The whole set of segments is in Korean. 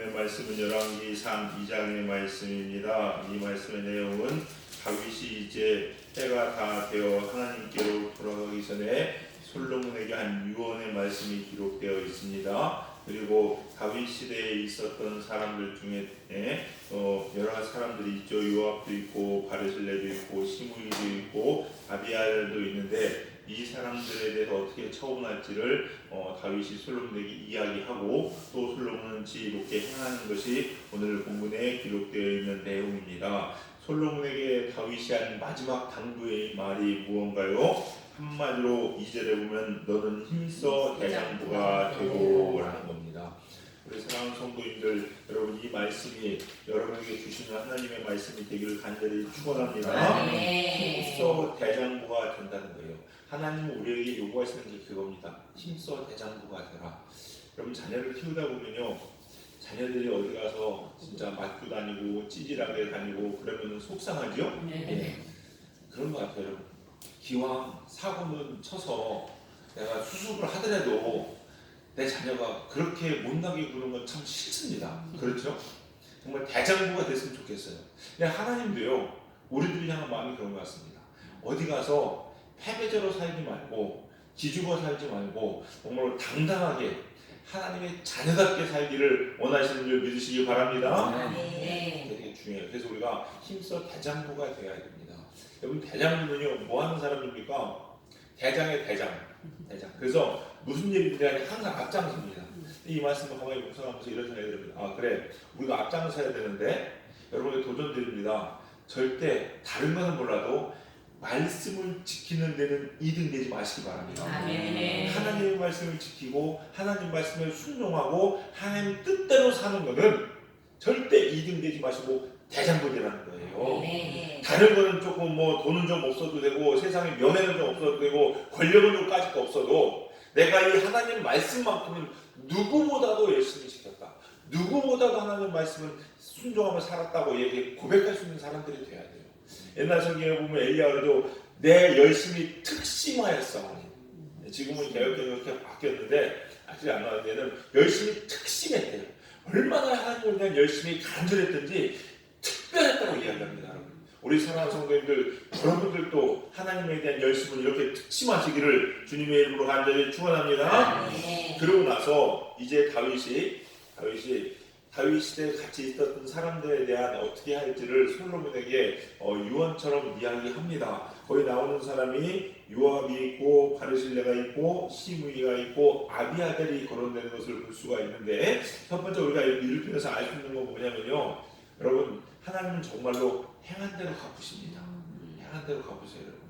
본문의 말씀은 열왕기상 2장의 말씀입니다. 이 말씀의 내용은 다윗이 이제 때가 다 되어 하나님께로 돌아가기 전에 솔로몬에게 한 유언의 말씀이 기록되어 있습니다. 그리고 다윗 시대에 있었던 사람들 중에 여러 사람들이 있죠. 요압도 있고 바르실레도 있고 시므이도 있고 아비아도 있는데 이 사람들에 대해서 어떻게 처분할지를 다윗이 솔로몬에게 이야기하고 또 솔로몬은 지혜롭게 행하는 것이 오늘 본문에 기록되어 있는 내용입니다. 솔로몬에게 다윗이 한 마지막 당부의 말이 무언가요? 한마디로 2절에 보면 너는 힘써 대장부가 되고 라는 겁니다. 우리 사랑하는 성도님들, 여러분 이 말씀이 여러분에게 주시는 하나님의 말씀이 되기를 간절히 축원합니다. 힘써 대장부가 된다는 거예요. 하나님은 우리에게 요구하시는 게 그겁니다. 힘써 대장부가 되라. 여러분 자녀를 키우다 보면요, 자녀들이 어디 가서 진짜 맞고 다니고 찌질하게 다니고 그러면 속상하죠? 네. 그런 것 같아요. 여러분. 기왕 사고는 쳐서 내가 수습을 하더라도 내 자녀가 그렇게 못나게 구는 건 참 싫습니다. 그렇죠? 정말 대장부가 됐으면 좋겠어요. 근데 하나님도요, 우리들 향한 마음이 그런 것 같습니다. 어디 가서 패배자로 살지 말고 기죽어 살지 말고 정말 당당하게 하나님의 자녀답게 살기를 원하시는 줄 믿으시기 바랍니다. 되게 중요해요. 그래서 우리가 힘써 대장부가 되어야 됩니다. 여러분 대장부는요 뭐 하는 사람입니까? 대장의 대장. 그래서 무슨 일이든 항상 앞장섭니다. 이 말씀을 가만히 묵상하면서 이런 생각이 듭니다. 아 그래, 우리가 앞장서야 되는데 여러분의 도전드립니다. 절대 다른 거는 몰라도 말씀을 지키는 데는 2등 되지 마시기 바랍니다. 하나님의 말씀을 지키고 하나님 말씀에 순종하고 하나님 뜻대로 사는 것은 절대 2등 되지 마시고 대장부되라는 거예요. 다른 거는 조금 뭐 돈은 좀 없어도 되고 세상에 명예는 좀 없어도 되고 권력은 좀 까짓 거 없어도 내가 이 하나님 말씀만큼은 누구보다도 열심히 지켰다. 누구보다도 하나님 말씀을 순종하며 살았다고 얘기 고백할 수 있는 사람들이 돼야 돼요. 옛날 성경에 보면 엘리야도 내 열심히 특심하였어. 지금은 개혁교회가 이렇게 바뀌었는데 아직 안 나온 데는 열심히 특심했대요. 얼마나 하나님을 대한 열심히 간절했든지 특별했다고 이야기합니다. 여러분. 우리 사랑하는 성도님들, 여러분들도 하나님에 대한 열심을 이렇게 특심하시기를 주님의 이름으로 간절히 축원합니다. 그러고 나서 이제 다윗이 시대에 같이 있었던 사람들에 대한 어떻게 할지를 솔로몬에게 유언처럼 이야기합니다. 거기 나오는 사람이 요압이 있고 바르실레가 있고 시므이가 있고 아비아들이 거론되는 것을 볼 수가 있는데, 첫 번째 우리가 읽으면서 알 수 있는 건 뭐냐면요, 여러분 하나님은 정말로 행한 대로 갚으십니다. 행한 대로 갚으세요. 여러분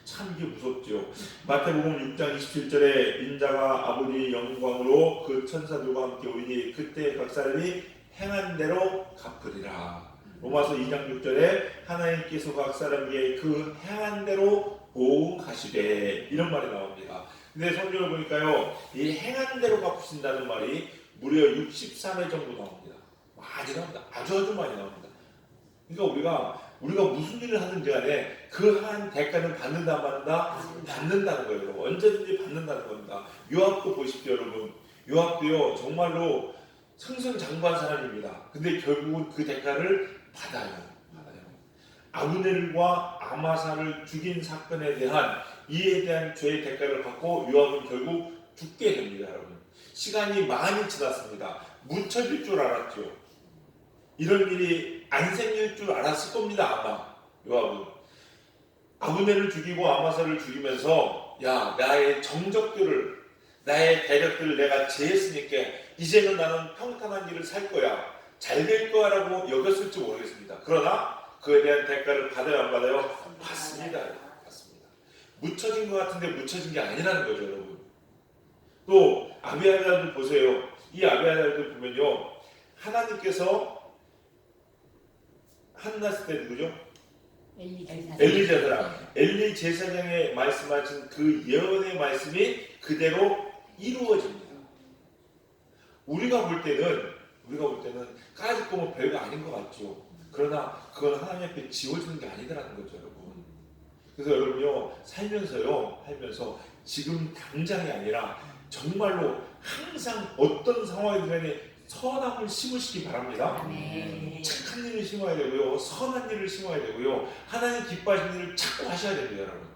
참 이게 무섭죠. 마태복음 6장 27절에 인자가 아버지의 영광으로 그 천사들과 함께 오리니 그때 각 사람이 행한 대로 갚으리라. 로마서 2장 6절에 하나님께서 각 사람에게 그 행한 대로 보응하시되, 이런 말이 나옵니다. 근데 성경을 보니까요, 이 행한 대로 갚으신다는 말이 무려 63회 정도 나옵니다. 많이 나옵니다. 아주 많이 나옵니다. 그러니까 우리가 무슨 일을 하든지 간에 그 한 대가는 받는다 안 받는다? 받는다는 거예요. 여러분. 언제든지 받는다는 겁니다. 요압도 보십시오. 여러분. 요압도요 정말로 승승장구한 사람입니다. 근데 결국은 그 대가를 받아요. 아브넬과 아마사를 죽인 사건에 대한 이에 대한 죄의 대가를 받고 요압은 결국 죽게 됩니다. 여러분. 시간이 많이 지났습니다. 묻혀질 줄 알았죠. 이런 일이 안 생길 줄 알았을 겁니다. 아마 요압은 아브넬을 죽이고 아마사를 죽이면서 야, 나의 정적들을, 나의 대적들을 내가 제했으니까 이제는 나는 평탄한 길을 살 거야, 잘 될 거야 라고 여겼을지 모르겠습니다. 그러나 그에 대한 대가를 받아요 안 받아요? 받습니다. 묻혀진 것 같은데 묻혀진 게 아니라는 거죠. 여러분. 또 아비아달도 보세요. 이 아비아달도 보면요, 하나님께서 한났을 때 누구죠? 엘리 제사장에 말씀하신 그 예언의 말씀이 그대로 이루어집니다. 우리가 볼 때는 까짓 거면 별거 아닌 것 같죠. 그러나 그건 하나님 앞에 지워지는 게 아니더라는 거죠, 여러분. 그래서 여러분요, 살면서 지금 당장이 아니라 정말로 항상 어떤 상황이든 선함을 심으시기 바랍니다. 착한 일을 심어야 되고요, 선한 일을 심어야 되고요, 하나님 기뻐하시는 일을 자꾸 하셔야 됩니다. 여러분,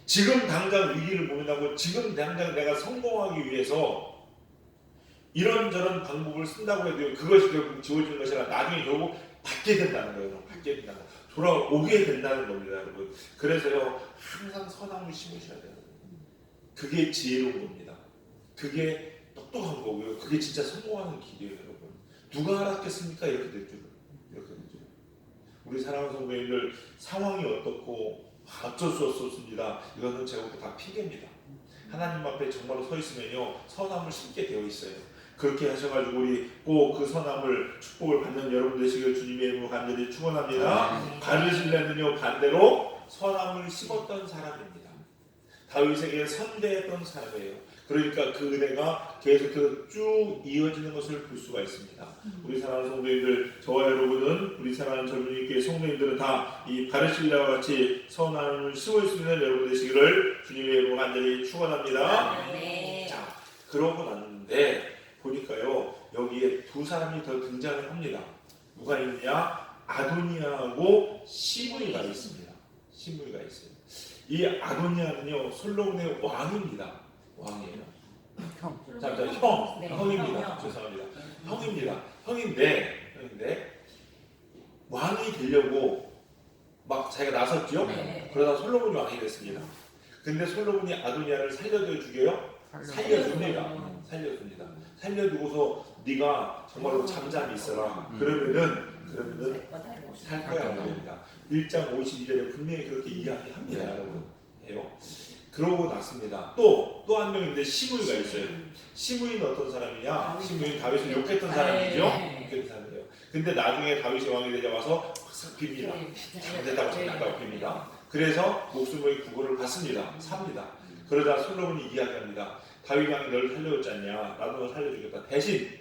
지금 당장 위기를 고민하고 지금 당장 내가 성공하기 위해서 이런저런 방법을 쓴다고 해도 그것이 결국 지워지는 것이 아니라 나중에 결국 받게 된다는 거예요. 받게 된다는 거, 돌아오게 된다는 겁니다. 여러분, 그래서요 항상 선함을 심으셔야 돼요. 그게 지혜로운 겁니다. 그게 똑똑한 거고요. 그게 진짜 성공하는 길이에요. 여러분, 누가 알았겠습니까? 이렇게 될 줄은. 이렇게 될 줄은. 우리 사랑하는 성도님들, 상황이 어떻고 어쩔 수 없습니다. 이거는 제가 볼 때 다 핑계입니다. 하나님 앞에 정말로 서 있으면요 선함을 심게 되어 있어요. 그렇게 하셔가지고 우리 꼭 그 선함을 축복을 받는 여러분 되시길 주님의 이름으로 간절히 축원합니다. 바르실레는요 반대로 선함을 심었던 사람입니다. 다윗에게 선대했던 사람이에요. 그러니까 그 은혜가 계속해서 쭉 이어지는 것을 볼 수가 있습니다. 우리 사랑하는 성도님들, 저와 여러분은, 우리 사랑하는 젊은이 교회 성도님들은 다 이 바르실레와 같이 선함을 심을 수 있는 여러분 되시기를 주님의 이름으로 간절히 축원합니다. 자, 그러고 났는데 보니까요 여기에 두 사람이 더 등장을 합니다. 누가 있느냐? 아도니아하고 시므이가 있습니다. 시므이가 있어요. 이 아도니아는요 솔로몬의 왕입니다. 왕이에요. 형입니다. 죄송합니다. 형입니다. 형인데 왕이 되려고 막 자기가 나섰죠. 그러다 솔로몬이 왕이 됐습니다. 근데 솔로몬이 아도니아를 살려도 죽여요? 살려줍니다. 살려두고서 네가 정말로 잠잠히 있어라. 그러면은 살 거야 됩니다. 1장 52절에 분명히 그렇게 이야기합니다. 여러분. 해요. 그러고 났습니다. 또 한 명인데 시므이가 있어요. 시므이는 어떤 사람이냐? 시므이는 다윗을 욕했던 사람이죠. 욕했던 사람이에요. 근데 나중에 다윗이 왕이 되자 와서 확 빕니다. 잘못했다고 빕니다. 그래서 목숨의 구걸을 받습니다. 삽니다. 그러자 솔로몬이 이야기합니다. 다윗 왕이 너를 살려줬지 않냐? 나도 너 살려주겠다. 대신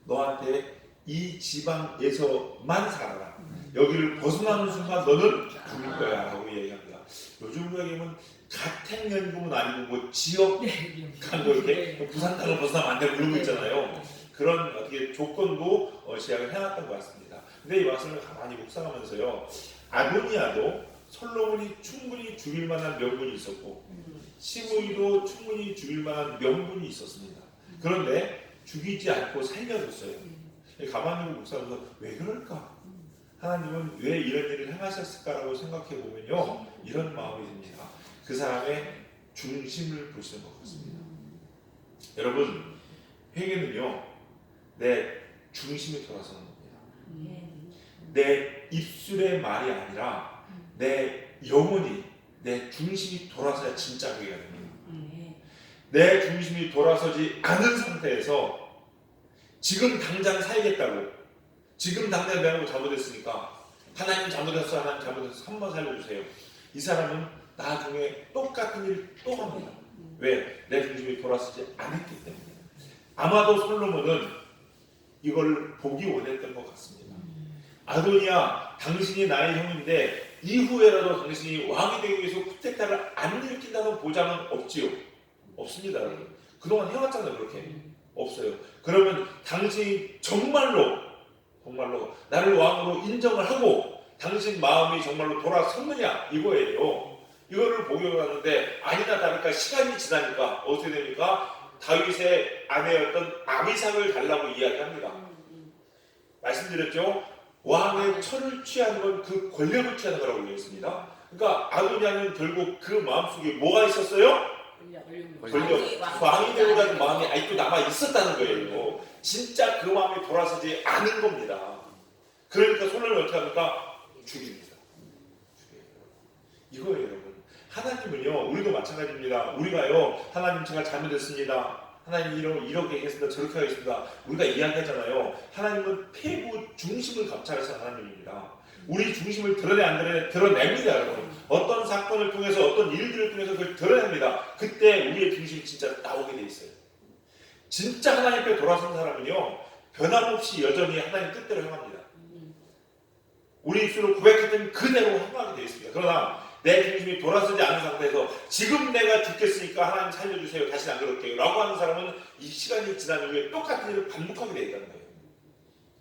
너한테 이 지방에서만 살아라. 여기를 벗어나는 순간 너는 죽을 거야 라고 얘기합니다. 요즘 우리에게는 가택연금은 아니고 뭐 지역 간거 이렇게 부산 땅을 벗어나면 안 되고 그러고 있잖아요. 그런 어떻게 조건도 제약을 해놨던 것 같습니다. 근데 이 말씀을 가만히 묵상하면서요, 아도니아도 솔로몬이 충분히 죽일 만한 명분이 있었고 시므이도 충분히 죽일 만한 명분이 있었습니다. 그런데 죽이지 않고 살려줬어요. 가만히 묵상하면서 왜 그럴까? 하나님은 왜 이런 일을 행하셨을까라고 생각해 보면요 이런 마음이 듭니다. 그 사람의 중심을 보시는 것 같습니다. 여러분, 회개는요 내 중심이 돌아서는 겁니다. 내 입술의 말이 아니라 내 영혼이, 내 중심이 돌아서야 진짜 회개가 됩니다. 내 중심이 돌아서지 않은 상태에서 지금 당장 살겠다고, 지금 당장 내가 잘못했으니까 하나님 잘못했어, 하나님 잘못했어, 한번 살려주세요. 이 사람은 나중에 똑같은 일을 또 합니다. 왜? 내 중심이 돌아서지 않았기 때문에. 아마도 솔로몬은 이걸 보기 원했던 것 같습니다. 아도니아, 당신이 나의 형인데 이후에라도 당신이 왕이 되기 위해서 쿠데타를 안 일으킨다는 보장은 없지요. 없습니다. 그동안 해왔잖아요. 그렇게. 없어요. 그러면 당신이 정말로 나를 왕으로 인정을 하고 당신 마음이 정말로 돌아섰느냐 이거예요. 이거를 보려고 하는데 아니나 다를까 시간이 지나니까 어떻게 됩니까? 다윗의 아내였던 아비삭을 달라고 이야기합니다. 말씀드렸죠? 왕의 철을 취하는 건 그 권력을 취하는 거라고 얘기했습니다. 그러니까 아도니아는 결국 그 마음속에 뭐가 있었어요? 권력, 왕이 되고자는 마음이 아직도 남아 있었다는 거예요. 진짜 그 마음이 돌아서지 않은 겁니다. 그러니까 솔로몬이 어떻게 합니까? 죽입니다. 이거예요, 여러분. 하나님은요, 우리도 마찬가지입니다. 우리가요, 하나님 제가 잘못했습니다. 하나님 이렇게 하겠습니다. 저렇게 하겠습니다. 우리가 이야기하잖아요. 하나님은 폐부 중심을 감찰하시는 하나님입니다. 우리 중심을 드러내 안 드러내? 드러냅니다, 여러분. 어떤 사건을 통해서 어떤 일들을 통해서 그걸 드러냅니다. 그때 우리의 중심이 진짜 나오게 돼 있어요. 진짜 하나님 앞에 돌아선 사람은요, 변함없이 여전히 하나님 뜻대로 행합니다. 우리 입술로 고백했던 그대로 행하게 되어 있습니다. 그러나 내 중심이 돌아서지 않은 상태에서 지금 내가 죽겠으니까 하나님 살려주세요. 다시는 안 그럴게요. 라고 하는 사람은 이 시간이 지난 후에 똑같은 일을 반복하게 되어 있다는 거예요.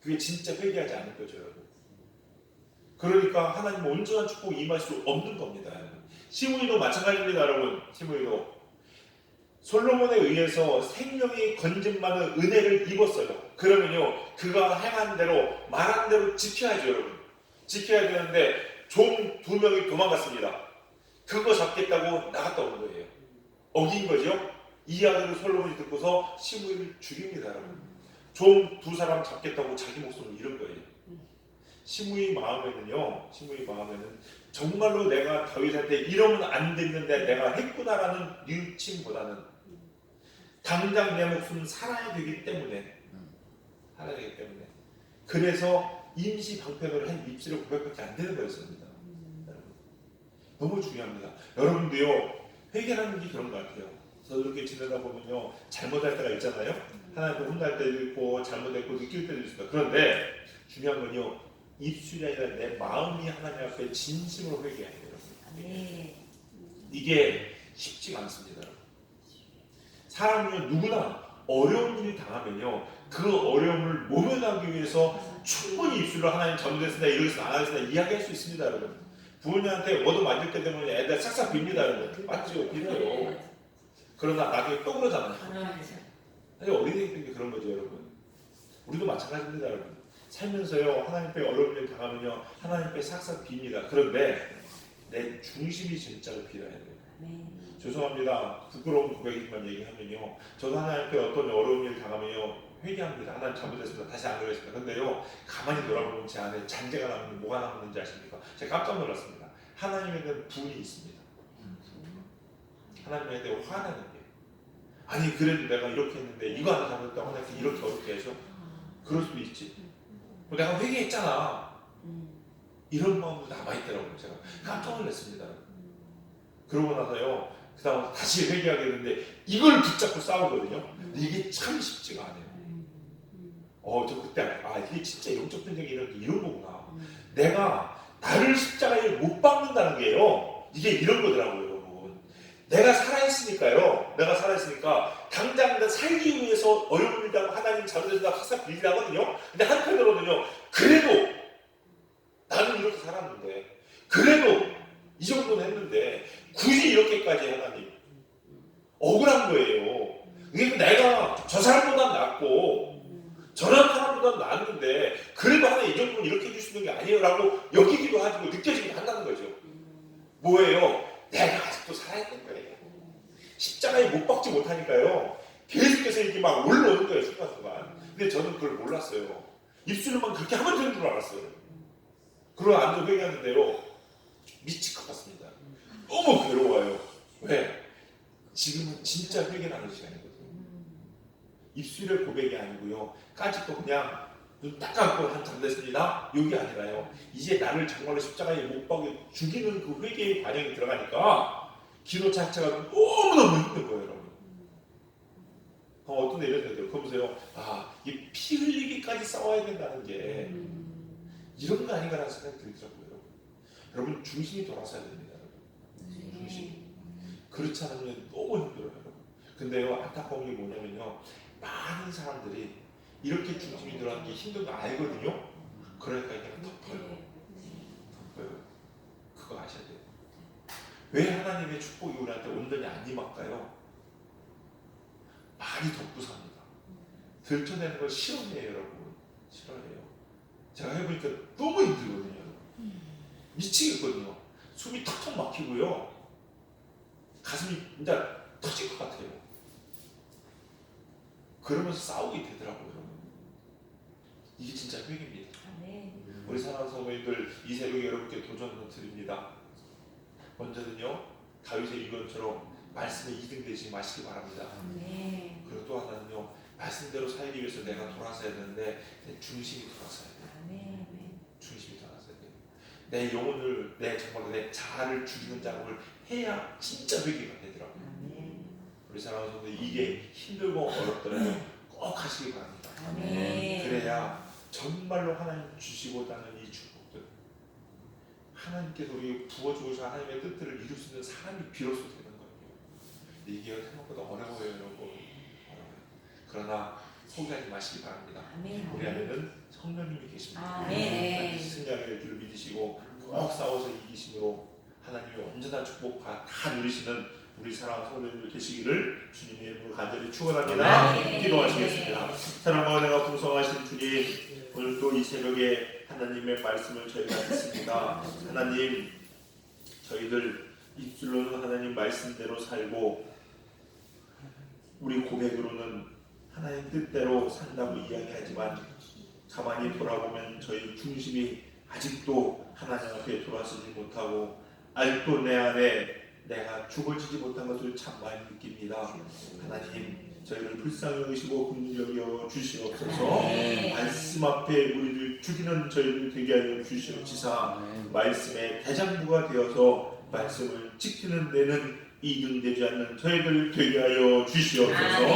그게 진짜 회개하지 않은 거죠, 여러분. 그러니까 하나님 온전한 축복이 임할 수 없는 겁니다. 시므이도 마찬가지입니다, 여러분. 시므이도 솔로몬에 의해서 생명이 건진받는 은혜를 입었어요. 그러면요, 그가 행한 대로 말한 대로 지켜야죠, 여러분. 지켜야 되는데 종 2명이 도망갔습니다. 그거 잡겠다고 나갔다 온 거예요. 어긴 거죠. 이 이야기를 솔로몬이 듣고서 시므이를 죽입니다, 여러분. 종 2사람 잡겠다고 자기 목숨을 잃은 거예요. 시므이 마음에는 정말로 내가 다윗한테 이러면 안 됐는데 내가 했구나라는 뉘우침보다는 당장 내 목숨은 살아야 되기 때문에 그래서 임시 방편으로 한 입술의 고백밖에 안 되는 거였습니다. 너무 중요합니다. 여러분도요, 회개하는 게 그런 것 같아요. 저도 이렇게 지내다 보면요, 잘못할 때가 있잖아요. 하나님께 혼날 때도 있고 잘못했고 느낄 때도 있습니다. 그런데 중요한 건요, 입술이 아니라 내 마음이 하나님 앞에 진심으로 회개해야 돼요. 이게 쉽지가 않습니다. 사람은 누구나 어려운 일이 당하면요, 그 어려움을 모면하기 위해서 충분히 입술로 하나님 잘못했습니다, 이러겠습니다, 안 하겠습니다 이야기할 수 있습니다. 여러분, 부모님한테 뭐도 맞을 때 되면 애들 싹싹 빕니다. 여러분, 맞죠? 빌어요. 그러나 나중에 또 그러잖아요. 사실 어린이들이 그런 거죠, 여러분. 우리도 마찬가지입니다, 여러분. 살면서요, 하나님 앞에 어려운 일 당하면요, 하나님 앞에 싹싹 빕니다. 그런데 내 중심이 진짜로 빌어야 돼요. 죄송합니다. 부끄러운 고백이지만 얘기하면요, 저도 하나님 앞에 어떤 어려운 일 당하면요, 회개합니다. 하나님 잘못했습니다. 다시 안 그러겠습니다. 근데요, 가만히 돌아보면 제 안에 잔재가 남는 뭐가 남는지 아십니까? 제가 깜짝 놀랐습니다. 하나님에 대한 분이 있습니다. 하나님에 대한 화나는 게, 아니 그래도 내가 이렇게 했는데 이거 하나 잘못했다고 하나님께 이렇게 어렵게 해서 그럴 수도 있지. 내가 회개했잖아. 이런 마음도 남아있더라고요. 제가 깜짝 놀랐습니다. 그러고 나서요, 그 다음 다시 회개하게 되는데 이걸 붙잡고 싸우거든요. 근데 이게 참 쉽지가 않아요. 저 그때 이게 진짜 영적 전쟁이 이런 거구나. 내가 나를 십자가에 못 박는다는 게요, 이게 이런 거더라고요, 여러분. 내가 살아있으니까 당장 나 살기 위해서 어려운 일이라고 하나님 잘못해서 항상 빌리려 하거든요. 근데 한편으로는요, 그래도 나는 이렇게 살았는데, 그래도 이 정도는 했는데 굳이 이렇게까지 하나님, 억울한 거예요. 그러니까 내가 저 사람보다 낫고 저런 사람보다 낫는데 그래도 하나님 이 정도는 이렇게 해줄 수 있는 게 아니에요 라고 여기기도 하고 느껴지기도 한다는 거죠. 뭐예요? 내가 아직도 살아있는 거예요. 십자가에 못 박지 못하니까요, 계속해서 이렇게 막 올라오는 거예요, 순간순간. 근데 저는 그걸 몰랐어요. 입술로만 그렇게 하면 되는 줄 알았어요. 그러고 앉아 회개하는데요, 미칠 것 같습니다. 너무 괴로워요. 왜? 지금은 진짜 회개하는 시간이거든요. 입술의 고백이 아니고요, 까짓도 그냥 눈 딱 감고 한 잠됐습니다, 이게 아니라요, 이제 나를 정말로 십자가에 못 박여 죽이는 그 회개의 과정이 들어가니까 기도 자체가 너무너무 힘든 거예요, 여러분. 어떤 데 이런 데요. 그러면서요, 이 피 흘리기까지 싸워야 된다는 게 이런 거 아닌가라는 생각이 들더라고요. 여러분, 중심이 돌아서야 됩니다, 여러분. 중심. 그렇지 않으면 너무 힘들어요, 여러분. 근데요, 안타까운 게 뭐냐면요, 많은 사람들이 이렇게 중심이 들어가는 게 힘든 거 알거든요. 그러니까 그냥 덮어요. 그거 아셔야 돼요. 왜 하나님의 축복이 우리한테 온전히 안 임할까요? 많이 덮고 삽니다. 들춰내는 걸 싫어해요, 여러분. 싫어해요. 제가 해보니까 너무 힘들거든요. 미치겠거든요. 숨이 턱턱 막히고요, 가슴이 진짜 터질 것 같아요. 그러면서 싸우게 되더라고요. 이게 진짜 회개입니다. 우리 사랑하는 성도님들, 이 새벽에 여러분께 도전을 드립니다. 먼저는요, 다윗의 유언처럼 말씀에 이등되지 마시기 바랍니다. 그리고 또 하나는요, 말씀대로 살기 위해서 내가 돌아서야 되는데 내 중심이 돌아서야 돼요. 중심이 돌아서야 돼요. 내 영혼을, 정말로 내 자아를 죽이는 작업을 해야 진짜 회개가 되더라고요. 우리 사랑하는 성도들, 이게 힘들고 어렵더라도 꼭 하시기 바랍니다. 그래야 정말로 하나님 주시고자 하는 이 축복들, 하나님께서 우리 부어주셔서 하나님의 뜻들을 이룰 수 있는 사람이 비로소 되는 거예요. 이게 생각보다 어려워요, 여러분. 그러나 포기하지 마시기 바랍니다. 우리 안에는 성령님이 계십니다. 승리하게 줄 믿으시고 꼭 싸워서 이기심으로 하나님이 온전한 축복과 다 누리시는 우리 사랑하는 성도님들 계시기를 주님의 이름으로 간절히 축원합니다. 기도하시겠습니다. 사랑과 은혜가 풍성하신 주님, 오늘 또 이 새벽에 하나님의 말씀을 저희가 듣습니다. 하나님, 저희들 입술로는 하나님 말씀대로 살고 우리 고백으로는 하나님 뜻대로 산다고 이야기하지만 가만히 돌아보면 저희 중심이 아직도 하나님 앞에 돌아서지 못하고 아직도 내 안에 내가 죽어지지 못한 것을 참 많이 느낍니다. 하나님, 저희를 불쌍히 여기시고 긍휼히 여겨 주시옵소서. 말씀 앞에 우리를 죽이는 저희를 되게 하여 주시옵시사. 말씀의 대장부가 되어서 말씀을 지키는 데는 이등되지 않는 저희들 되게 하여 주시옵소서.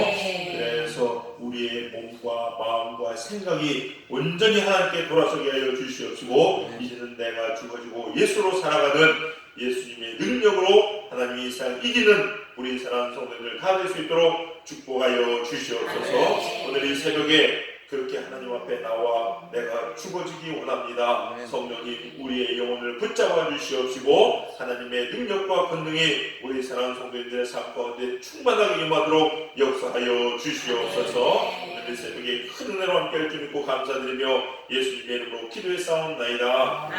그래서 우리의 몸과 마음과 생각이 온전히 하나님께 돌아서게 하여 주시옵시고 이제는 내가 죽어지고 예수로 살아가는 예수님의 능력으로 하나님이 이 세상 이기는 우리 사랑하는 성도들 다 될 수 있도록 축복하여 주시옵소서. 오늘 이 새벽에 그렇게 하나님 앞에 나와 내가 죽어지기 원합니다. 성령님, 우리의 영혼을 붙잡아 주시옵시고 하나님의 능력과 권능이 우리 사랑하는 성도들의 삶 가운데 충만하게 임하도록 역사하여 주시옵소서. 오늘 이 새벽에 큰 은혜로 함께할 줄 믿고 감사드리며 예수님의 이름으로 기도했사옵나이다.